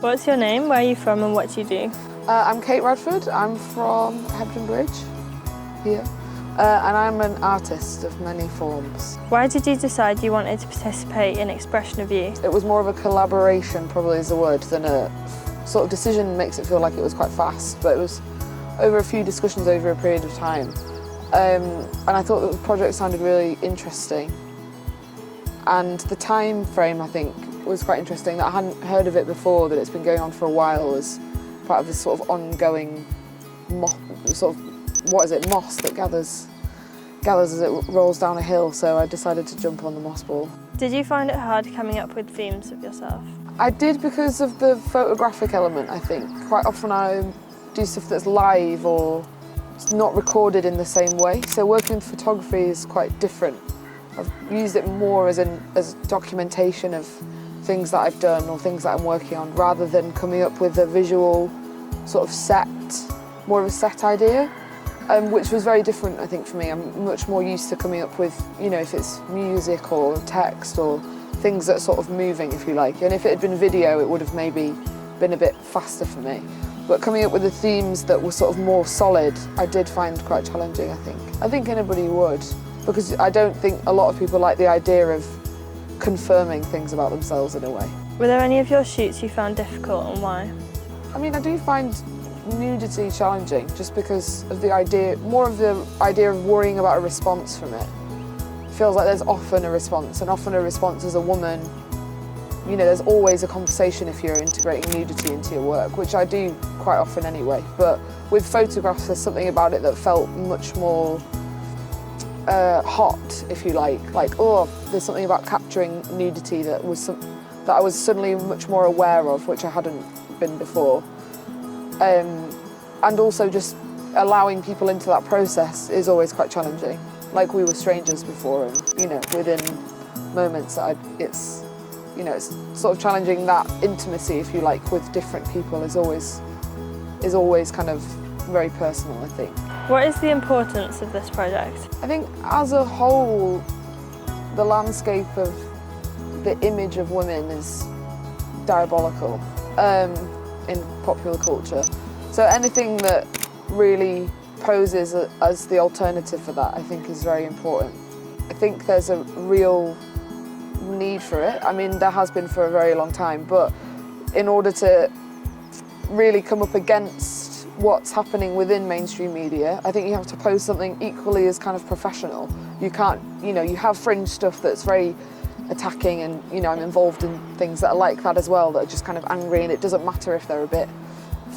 What's your name, where are you from and what do you do? I'm Kate Radford, I'm from Hebden Bridge, here, and I'm an artist of many forms. Why did you decide you wanted to participate in Expression of You? It was more of a collaboration, probably is the word, than a sort of decision. Makes it feel like it was quite fast, but it was over a few discussions over a period of time. And I thought that the project sounded really interesting. And the time frame, I think, was quite interesting, that I hadn't heard of it before, that it's been going on for a while as part of this sort of ongoing moss that gathers as it rolls down a hill, so I decided to jump on the moss ball. Did you find it hard coming up with themes of yourself? I did, because of the photographic element, I think. Quite often I do stuff that's live or it's not recorded in the same way, so working with photography is quite different. I've used it more as documentation of things that I've done or things that I'm working on, rather than coming up with a visual sort of set, more of a set idea, which was very different, I think, for me. I'm much more used to coming up with, you know, if it's music or text or things that are sort of moving, if you like. And if it had been video, it would have maybe been a bit faster for me. But coming up with the themes that were sort of more solid, I did find quite challenging, I think. I think anybody would, because I don't think a lot of people like the idea of confirming things about themselves in a way. Were there any of your shoots you found difficult and why? I mean, I do find nudity challenging, just because of the idea, more of the idea of worrying about a response from it. It feels like there's often a response, and often a response as a woman, you know, there's always a conversation if you're integrating nudity into your work, which I do quite often anyway. But with photographs, there's something about it that felt much more hot, if you like, oh, there's something about capturing nudity that I was suddenly much more aware of, which I hadn't been before. And also just allowing people into that process is always quite challenging. Like, we were strangers before, and, you know, within moments it's sort of challenging that intimacy, if you like, with different people is always kind of very personal, I think. What is the importance of this project? I think as a whole, the landscape of the image of women is diabolical in popular culture. So anything that really poses as the alternative for that, I think, is very important. I think there's a real need for it. I mean, there has been for a very long time, but in order to really come up against what's happening within mainstream media, I think you have to pose something equally as kind of professional. You can't, you know, you have fringe stuff that's very attacking, and, you know, I'm involved in things that are like that as well, that are just kind of angry, and it doesn't matter if they're a bit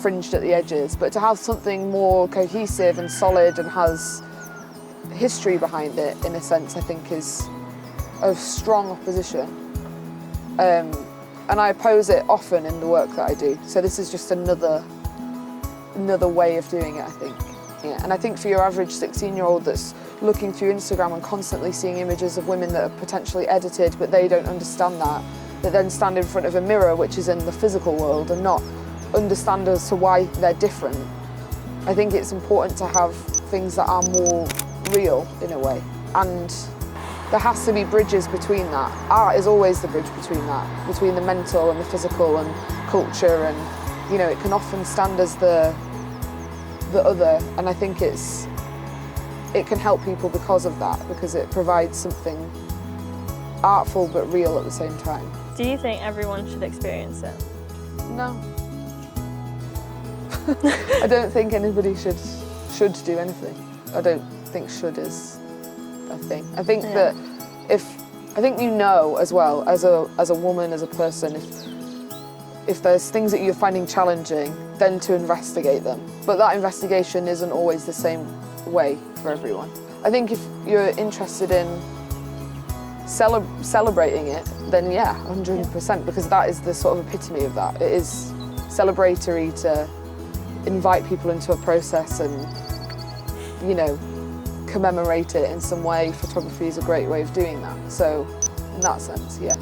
fringed at the edges. But to have something more cohesive and solid and has history behind it, in a sense, I think is of strong opposition. And I oppose it often in the work that I do. So this is just another way of doing it, I think. Yeah. And I think for your average 16-year-old that's looking through Instagram and constantly seeing images of women that are potentially edited, but they don't understand that then stand in front of a mirror, which is in the physical world, and not understand as to why they're different. I think it's important to have things that are more real, in a way. And there has to be bridges between that. Art is always the bridge between that, between the mental and the physical and culture, and, you know, it can often stand as the other, and I think it can help people because of that, because it provides something artful but real at the same time. Do you think everyone should experience it? No. I don't think anybody should do anything. I don't think should is a thing. I think that I think you know as well, as a woman, as a person, if there's things that you're finding challenging, then to investigate them. But that investigation isn't always the same way for everyone. I think if you're interested in celebrating it, then yeah, 100%, because that is the sort of epitome of that. It is celebratory to invite people into a process and, you know, commemorate it in some way. Photography is a great way of doing that. So in that sense, yeah.